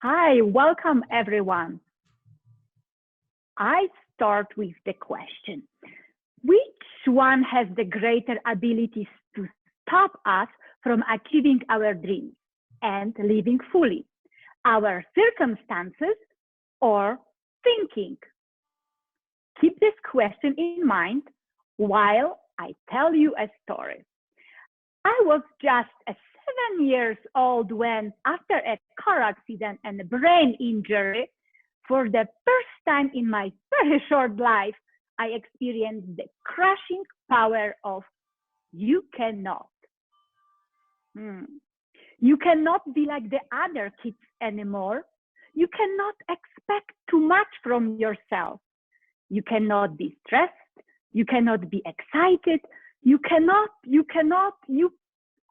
Hi, welcome everyone. I start with the question, which one has the greater abilities to stop us from achieving our dreams and living fully? Our circumstances or thinking? Keep this question in mind while I tell you a story. I was just 7 years old when, after a car accident and a brain injury, for the first time in my very short life, I experienced the crushing power of you cannot. You cannot be like the other kids anymore. You cannot expect too much from yourself. You cannot be stressed. You cannot be excited.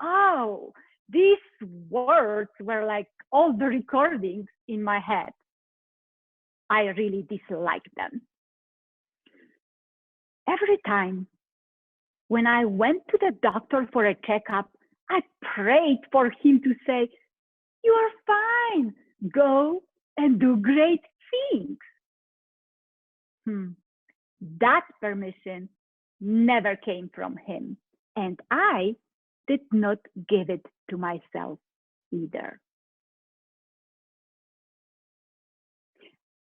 Oh, these words were like all the recordings in my head. I really disliked them. Every time when I went to the doctor for a checkup, I prayed for him to say, "You are fine. Go and do great things." That permission never came from him, and I did not give it to myself either.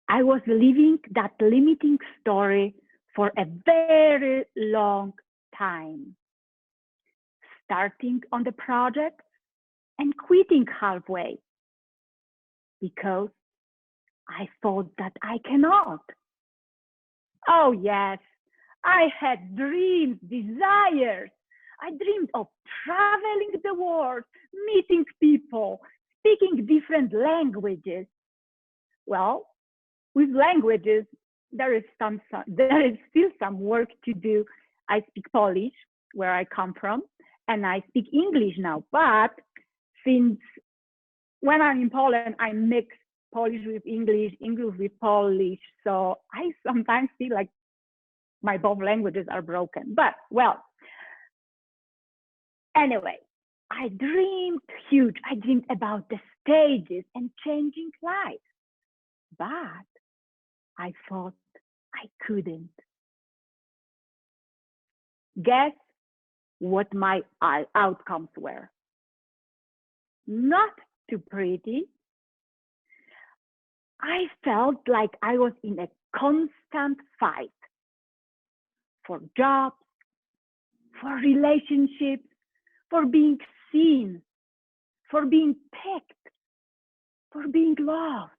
I was living that limiting story for a very long time, starting on the project and quitting halfway because I thought that I cannot. Oh yes, I had dreams, desires. I dreamed of traveling the world, meeting people, speaking different languages. Well, with languages, there is still some work to do. I speak Polish, where I come from, and I speak English now. But since when I'm in Poland, I mix Polish with English, English with Polish. So I sometimes feel like my both languages are broken. But well, anyway, I dreamed huge. I dreamed about the stages and changing lives. But I thought I couldn't. Guess what my outcomes were? Not too pretty. I felt like I was in a constant fight for jobs, for relationships, for being seen, for being picked, for being loved.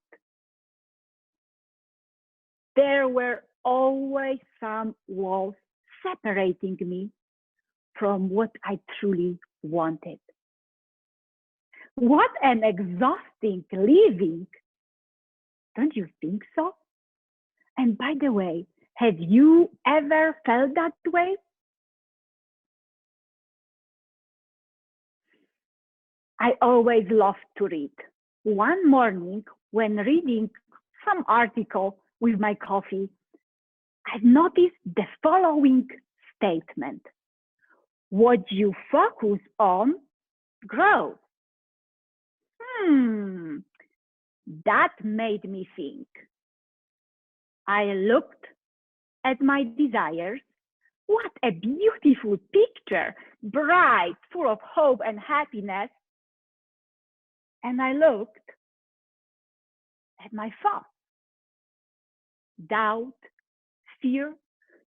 There were always some walls separating me from what I truly wanted. What an exhausting living, don't you think so? And by the way, have you ever felt that way? I always loved to read. One morning, when reading some article with my coffee, I noticed the following statement. What you focus on grows. That made me think. I looked at my desires. What a beautiful picture, bright, full of hope and happiness. And I looked at my thoughts. Doubt, fear,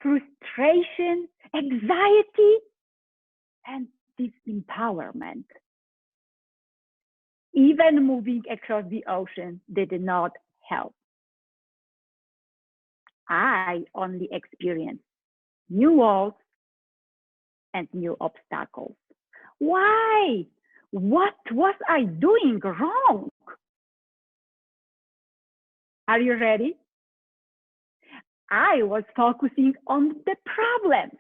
frustration, anxiety, and disempowerment. Even moving across the ocean did not help. I only experienced new walls and new obstacles. Why? What was I doing wrong? Are you ready? I was focusing on the problems.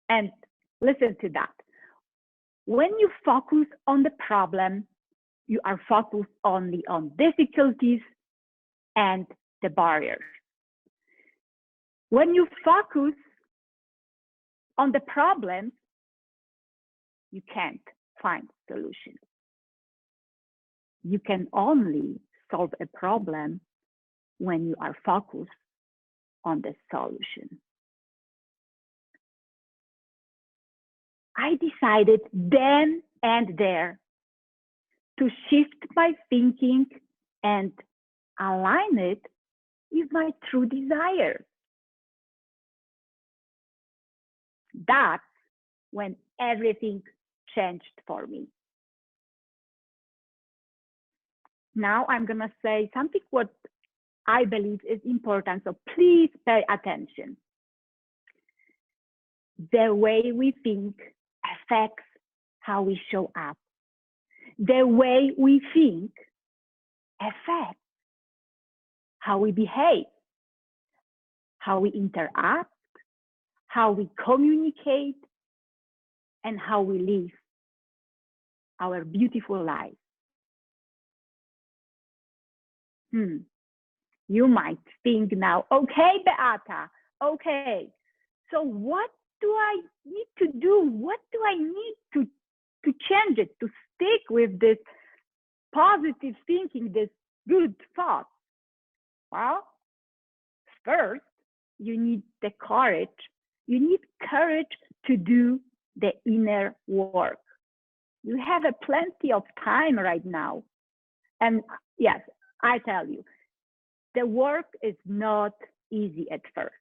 And listen to that. When you focus on the problem, you are focused only on difficulties and the barriers. When you focus on the problems, you can't find solutions. You can only solve a problem when you are focused on the solution. I decided then and there to shift my thinking and align it with my true desires. That's when everything changed for me. Now I'm going to say something what I believe is important, so please pay attention. The way we think affects how we show up. The way we think affects how we behave, how we interact, how we communicate, and how we live our beautiful life. You might think now, okay, Beata, okay, so what do I need to do? What do I need to change it, to stick with this positive thinking, this good thought? Well, first, you need the courage. You need courage to do the inner work. You have plenty of time right now. And yes, I tell you, the work is not easy at first.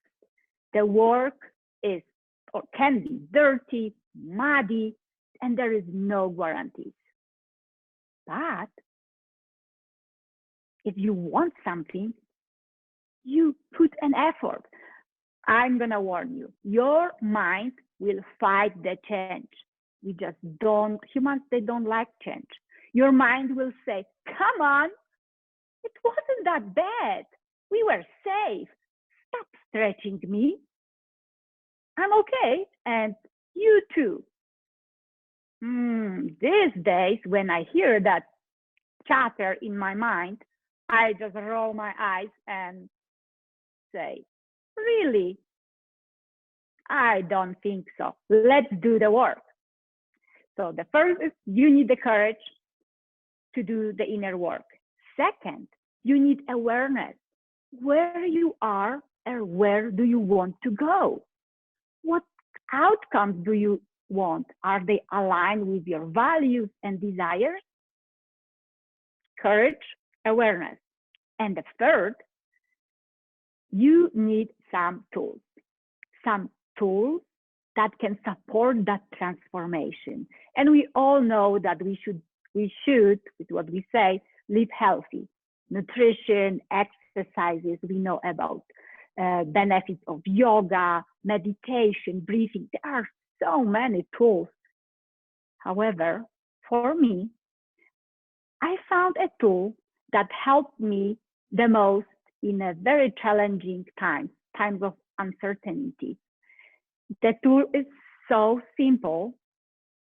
The work is or can be dirty, muddy, and there is no guarantees. But if you want something, you put an effort. I'm gonna warn you, your mind will fight the change. We just don't, humans, they don't like change. Your mind will say, come on, it wasn't that bad. We were safe. Stop stretching me. I'm okay, and you too. These days, when I hear that chatter in my mind, I just roll my eyes and say, really? I don't think so. Let's do the work. So the first is you need the courage to do the inner work. Second, you need awareness. Where you are and where do you want to go? What outcomes do you want? Are they aligned with your values and desires? Courage, awareness. And the third, you need some tools that can support that transformation. And we all know that we should, with what we say, live healthy. Nutrition, exercises, we know about benefits of yoga, meditation, breathing. There are so many tools. However, for me, I found a tool that helped me the most in a very challenging times of uncertainty. The tool is so simple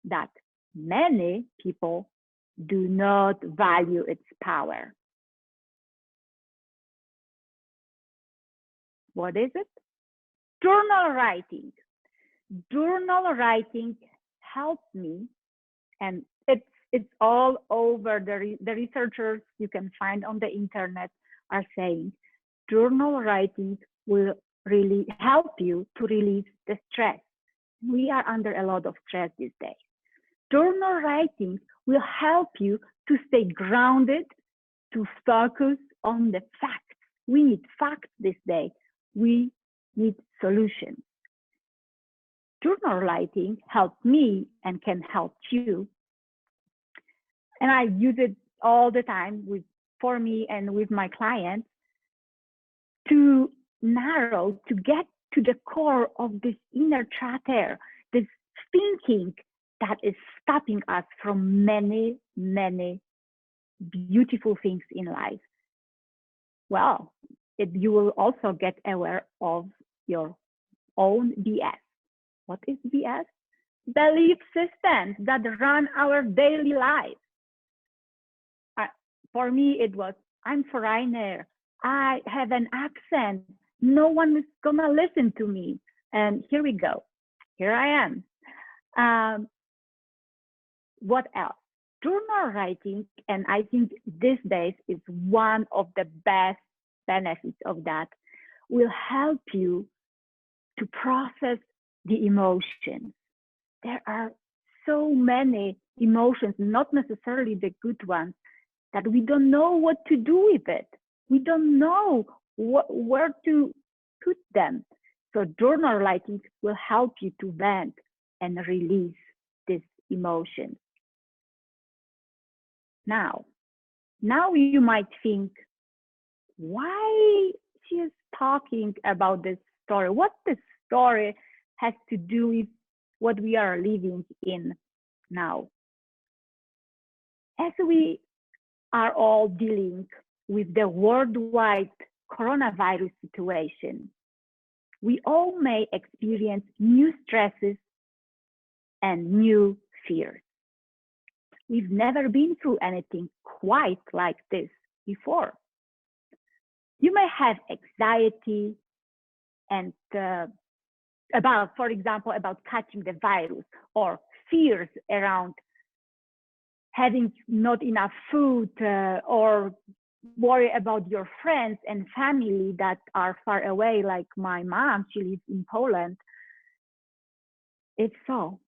that many people do not value its power. What is it? Journal writing. Journal writing helped me, and it's all over. The researchers you can find on the internet are saying journal writing will really help you to release the stress. We are under a lot of stress these days. Journal writing will help you to stay grounded, to focus on the facts. We need facts this day. We need solutions. Journal writing helped me and can help you. And I use it all the time for me and with my clients to narrow, to get to the core of this inner chatter, this thinking that is stopping us from many, many beautiful things in life. Well, you will also get aware of your own BS. What is BS? Belief systems that run our daily life. For me, it was, I'm foreigner. I have an accent. No one is gonna listen to me. And here we go. Here I am. What else? journal writing, and I think these days is one of the best benefits of that, will help you to process the emotions. There are so many emotions, not necessarily the good ones, that we don't know what to do with it. We don't know where to put them. So journal writing will help you to vent and release these emotions. Now you might think, why she is talking about this story? What this story has to do with what we are living in now? As we are all dealing with the worldwide coronavirus situation, we all may experience new stresses and new fears. We've never been through anything quite like this before. You may have anxiety and about, for example, about catching the virus, or fears around having not enough food, or worry about your friends and family that are far away, like my mom, she lives in Poland. If so,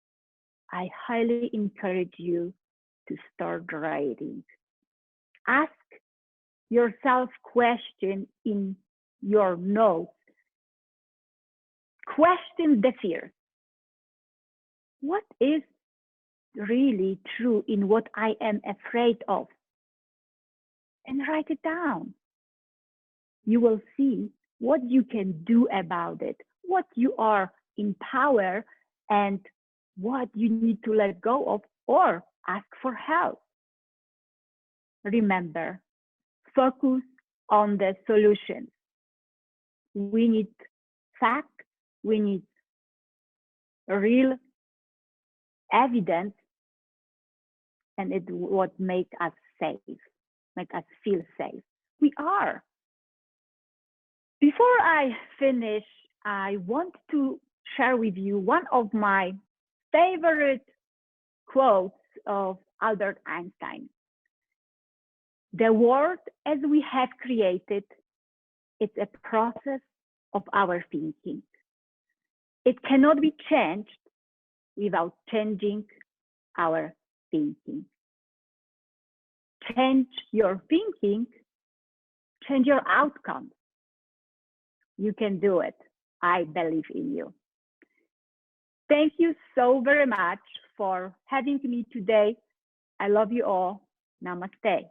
I highly encourage you to start writing. Ask yourself questions in your notes. Question the fear. What is really true in what I am afraid of? And write it down. You will see what you can do about it, what you are in power, and what you need to let go of or ask for help. Remember, focus on the solutions. We need facts, we need real evidence, and it's what makes us safe, make us feel safe. We are. Before I finish, I want to share with you one of my favorite quotes of Albert Einstein. The world as we have created, it's a process of our thinking. It cannot be changed without changing our thinking. Change your thinking, change your outcome. You can do it. I believe in you. Thank you so very much for having me today. I love you all. Namaste.